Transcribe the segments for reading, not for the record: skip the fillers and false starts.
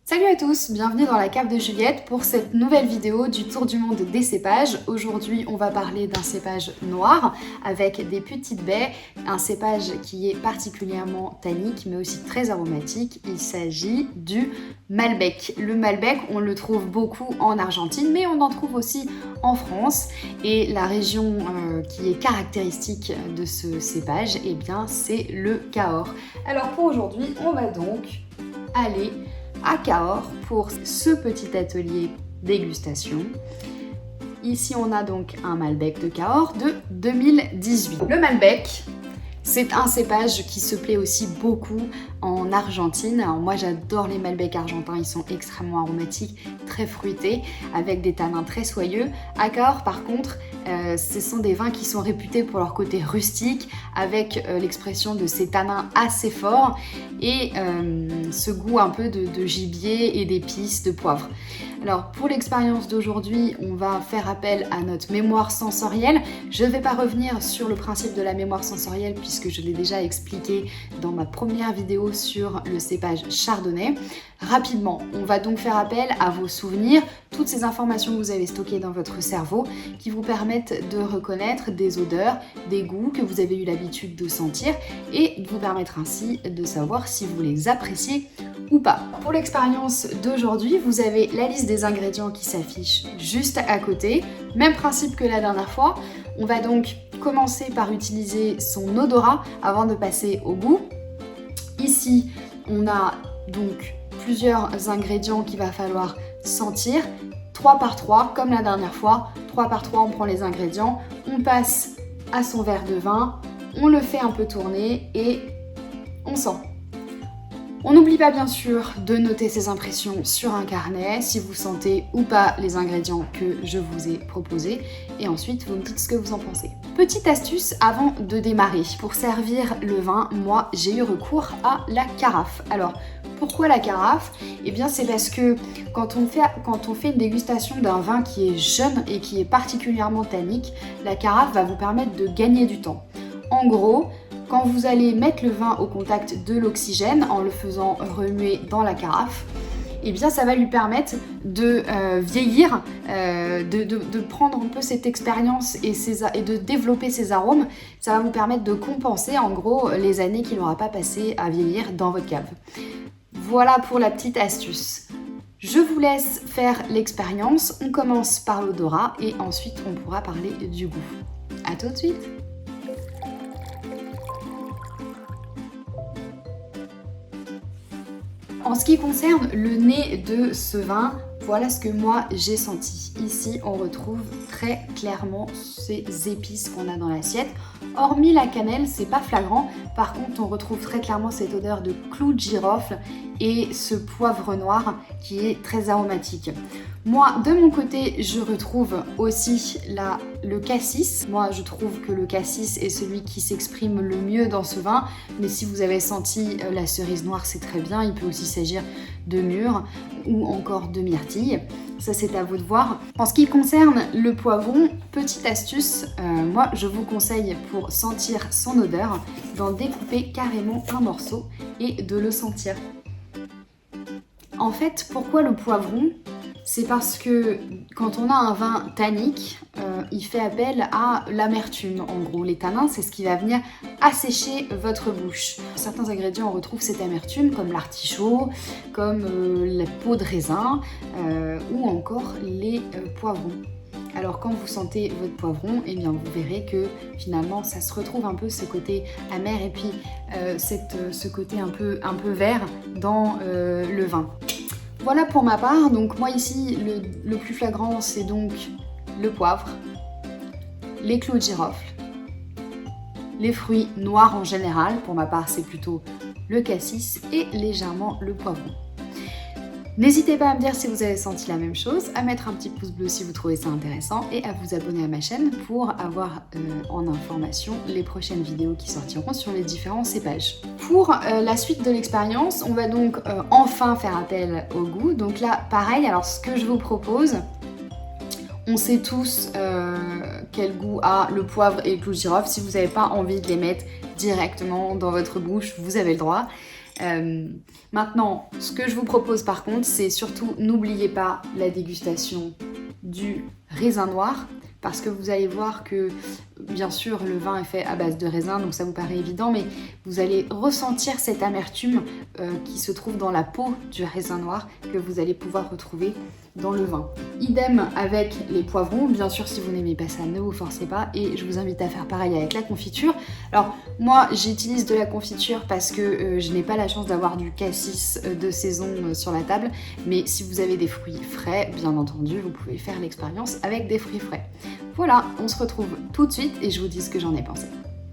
Salut à tous, bienvenue dans la cave de Juliette pour cette nouvelle vidéo du tour du monde des cépages. Aujourd'hui, on va parler d'un cépage noir avec des petites baies, un cépage qui est particulièrement tannique mais aussi très aromatique. Il s'agit du Malbec. Le Malbec, on le trouve beaucoup en Argentine, mais on en trouve aussi en France. Et la région qui est caractéristique de ce cépage, eh bien, c'est le Cahors. Alors pour aujourd'hui, on va donc aller à Cahors pour ce petit atelier dégustation. Ici on a donc un Malbec de Cahors de 2018. Le Malbec, c'est un cépage qui se plaît aussi beaucoup en Argentine. Alors moi j'adore les Malbecs argentins, ils sont extrêmement aromatiques, très fruités, avec des tanins très soyeux. À Cahors par contre, ce sont des vins qui sont réputés pour leur côté rustique, avec l'expression de ces tanins assez forts et ce goût un peu de gibier et d'épices, de poivre. Alors pour l'expérience d'aujourd'hui, on va faire appel à notre mémoire sensorielle. Je ne vais pas revenir sur le principe de la mémoire sensorielle puisque je l'ai déjà expliqué dans ma première vidéo sur le cépage chardonnay. Rapidement, on va donc faire appel à vos souvenirs, toutes ces informations que vous avez stockées dans votre cerveau qui vous permettent de reconnaître des odeurs, des goûts que vous avez eu l'habitude de sentir et de vous permettre ainsi de savoir si vous les appréciez ou pas. Pour l'expérience d'aujourd'hui, vous avez la liste des ingrédients qui s'affiche juste à côté. Même principe que la dernière fois. On va donc commencer par utiliser son odorat avant de passer au goût. Ici, on a donc plusieurs ingrédients qu'il va falloir sentir. 3 par 3, comme la dernière fois. 3 par 3, on prend les ingrédients, on passe à son verre de vin, on le fait un peu tourner et on sent. On n'oublie pas bien sûr de noter ces impressions sur un carnet, si vous sentez ou pas les ingrédients que je vous ai proposés. Et ensuite, vous me dites ce que vous en pensez. Petite astuce avant de démarrer. Pour servir le vin, moi, j'ai eu recours à la carafe. Alors, pourquoi la carafe? Eh bien, c'est parce que quand on fait une dégustation d'un vin qui est jeune et qui est particulièrement tannique, la carafe va vous permettre de gagner du temps. En gros, quand vous allez mettre le vin au contact de l'oxygène en le faisant remuer dans la carafe, eh bien ça va lui permettre de vieillir, de prendre un peu cette expérience et de développer ses arômes. Ça va vous permettre de compenser en gros les années qu'il n'aura pas passé à vieillir dans votre cave. Voilà pour la petite astuce. Je vous laisse faire l'expérience. On commence par l'odorat et ensuite on pourra parler du goût. À tout de suite. En ce qui concerne le nez de ce vin, voilà ce que moi j'ai senti. Ici, on retrouve très clairement ces épices qu'on a dans l'assiette. Hormis la cannelle, c'est pas flagrant. Par contre, on retrouve très clairement cette odeur de clou de girofle et ce poivre noir qui est très aromatique. Moi, de mon côté, je retrouve aussi le cassis. Moi, je trouve que le cassis est celui qui s'exprime le mieux dans ce vin. Mais si vous avez senti la cerise noire, c'est très bien. Il peut aussi s'agir de mûre ou encore de myrtille. Ça, c'est à vous de voir. En ce qui concerne le poivron, petite astuce, moi, je vous conseille pour sentir son odeur d'en découper carrément un morceau et de le sentir. En fait, pourquoi le poivron ? C'est parce que quand on a un vin tannique, il fait appel à l'amertume. En gros, les tanins, c'est ce qui va venir assécher votre bouche. Certains ingrédients, on retrouve cette amertume, comme l'artichaut, comme la peau de raisin ou encore les poivrons. Alors quand vous sentez votre poivron, eh bien vous verrez que finalement ça se retrouve un peu ce côté amer et puis ce côté un peu vert dans le vin. Voilà pour ma part, donc moi ici le plus flagrant c'est donc le poivre, les clous de girofle, les fruits noirs en général, pour ma part c'est plutôt le cassis et légèrement le poivron. N'hésitez pas à me dire si vous avez senti la même chose, à mettre un petit pouce bleu si vous trouvez ça intéressant et à vous abonner à ma chaîne pour avoir en information les prochaines vidéos qui sortiront sur les différents cépages. Pour la suite de l'expérience, on va donc enfin faire appel au goût. Donc là, pareil, alors ce que je vous propose, on sait tous quel goût a le poivre et le clou de girofle. Si vous n'avez pas envie de les mettre directement dans votre bouche, vous avez le droit. Maintenant, ce que je vous propose par contre, c'est surtout n'oubliez pas la dégustation du raisin noir, parce que vous allez voir que, bien sûr, le vin est fait à base de raisin, donc ça vous paraît évident, mais vous allez ressentir cette amertume qui se trouve dans la peau du raisin noir, que vous allez pouvoir retrouver dans le vin. Idem avec les poivrons, bien sûr si vous n'aimez pas ça, ne vous forcez pas, et je vous invite à faire pareil avec la confiture. Alors moi j'utilise de la confiture parce que je n'ai pas la chance d'avoir du cassis de saison sur la table, mais si vous avez des fruits frais, bien entendu, vous pouvez faire l'expérience avec des fruits frais. Voilà, on se retrouve tout de suite et je vous dis ce que j'en ai pensé.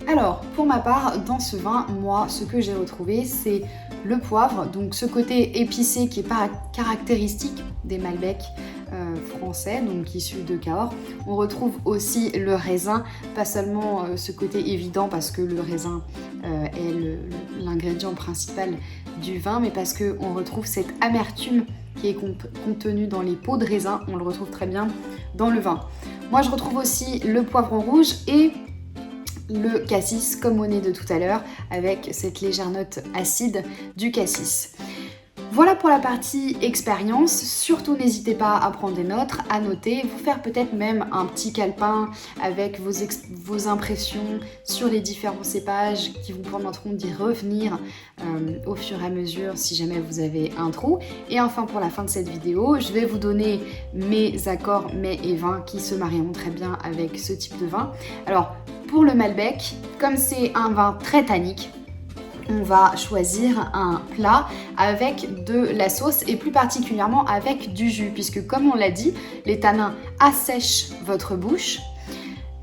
Alors, pour ma part, dans ce vin, moi, ce que j'ai retrouvé, c'est le poivre, donc ce côté épicé qui est pas caractéristique des Malbec français, donc issus de Cahors. On retrouve aussi le raisin, pas seulement ce côté évident parce que le raisin est l'ingrédient principal du vin, mais parce qu'on retrouve cette amertume qui est contenue dans les peaux de raisin, on le retrouve très bien dans le vin. Moi, je retrouve aussi le poivron rouge et le cassis comme au nez de tout à l'heure avec cette légère note acide du cassis. Voilà pour la partie expérience. Surtout n'hésitez pas à prendre des notes, à noter, vous faire peut-être même un petit calepin avec vos impressions sur les différents cépages qui vous permettront d'y revenir au fur et à mesure si jamais vous avez un trou. Et enfin pour la fin de cette vidéo, je vais vous donner mes accords mets et vins qui se marieront très bien avec ce type de vin. Alors pour le Malbec, comme c'est un vin très tannique, on va choisir un plat avec de la sauce et plus particulièrement avec du jus, puisque comme on l'a dit, les tanins assèchent votre bouche.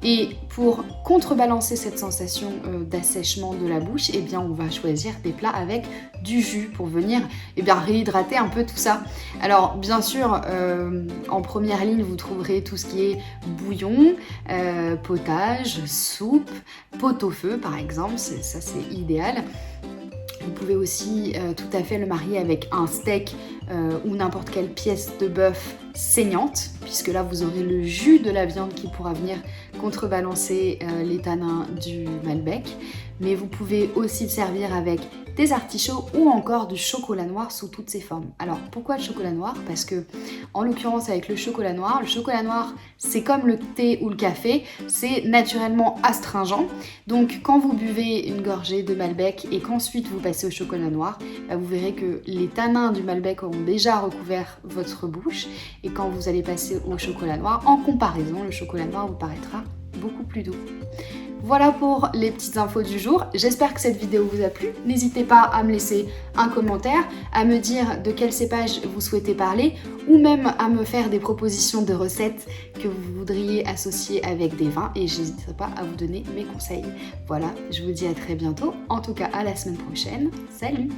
Et pour contrebalancer cette sensation d'assèchement de la bouche, eh bien on va choisir des plats avec du jus pour venir réhydrater un peu tout ça. Alors bien sûr, en première ligne, vous trouverez tout ce qui est bouillon, potage, soupe, pot-au-feu par exemple, ça c'est idéal. Vous pouvez aussi tout à fait le marier avec un steak ou n'importe quelle pièce de bœuf saignante, puisque là vous aurez le jus de la viande qui pourra venir contrebalancer les tanins du Malbec. Mais vous pouvez aussi le servir avec des artichauts ou encore du chocolat noir sous toutes ses formes. Alors pourquoi le chocolat noir? Parce que en l'occurrence avec le chocolat noir c'est comme le thé ou le café, c'est naturellement astringent. Donc quand vous buvez une gorgée de Malbec et qu'ensuite vous passez au chocolat noir, vous verrez que les tanins du Malbec auront déjà recouvert votre bouche, et quand vous allez passer au chocolat noir, en comparaison, le chocolat noir vous paraîtra beaucoup plus doux. Voilà pour les petites infos du jour. J'espère que cette vidéo vous a plu. N'hésitez pas à me laisser un commentaire, à me dire de quel cépage vous souhaitez parler, ou même à me faire des propositions de recettes que vous voudriez associer avec des vins, et je n'hésiterai pas à vous donner mes conseils. Voilà, je vous dis à très bientôt. En tout cas, à la semaine prochaine. Salut!